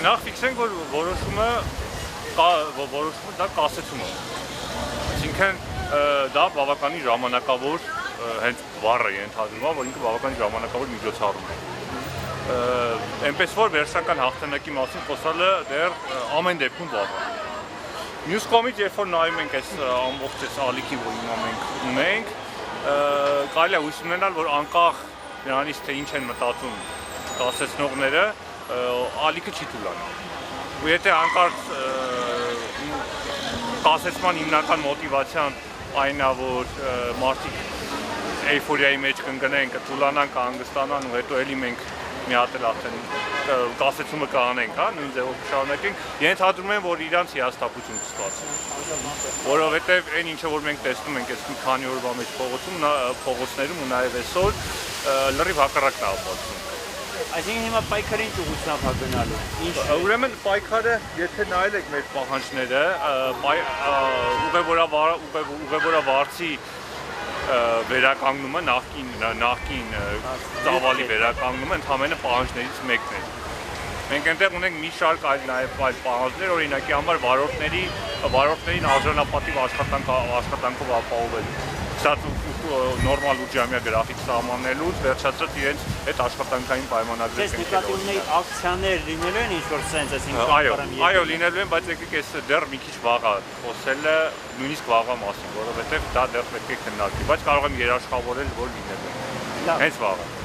Նախ ֆիքսենք, որ որոշումը դա կասեցում է։ Այսինքն դա բավականին ժամանակավոր հենց բառը ենթադրում է, որ ինքը բավականին ժամանակավոր միջոցառում է։ Այնպես որ վերջնական հաղթանակի մասին խոսալը դեռ ամեն դեպքում վաղ է։ Մյուս կողմից, երբ որ նայում ենք այս ամբողջ ալիքին, որ հիմա մենք ունենք, կարելի է հույս ունենալ, որ անկախ նրանից, թե ինչ են մտածում կասեցնողները, ալիքը չի թուլանա։ Ու եթե հանկարծ կասեցման հիմնական մոտիվացիան այն է, որ մարդիկ էյֆորիայի մեջ կընկնեն, կթուլանան, կհանգստանան ու հետո էլի մենք մի հատ էլ արդեն կասեցումը կանենք, նույն ձևով կշարունակենք, ենթադրում են, որ իրանց հիասթափություն կստացվի։ Որովհետև այն ինչը որ մենք տեսնում ենք այս մի քանի օրվա մեջ փողոցներում ու նաև այսօր լրիվ հակառակն է ապացուցում։ Այսինքն հիմա պայքարին ճուղությամբ է գնալու։ Ուրեմն պայքարը, եթե նայել եք մեր պահանջները, ուղևորավարձի վերականգնումը, նախկին ծավալի վերականգնումը ընդհանրապես պահանջներից մեկն է։ Մենք այնտեղ ունենք մի շարք այլ պահանջներ, օրինակի համար վարորդներին արժանապատիվ աշխատանքով ապահովել, նորմալ 8-ժամյա գրաֆիկ սահմանելուց, վերջացրած իրենց այդ աշխատանքային պայմանագրեր։ Ձեզ նկատի ունեի ակցիաներ լինելու են ինչ-որ սենց, Այո, լինելու են, բայց եկեք այս դեռ մի քիչ վաղ է խոսելը, նույնիսկ վաղա մասին, որովհետև դա դեռ պետք է քննարկվի, բայց կարող եմ երաշխավորել, որ լինելու է։ Հենց վաղ է։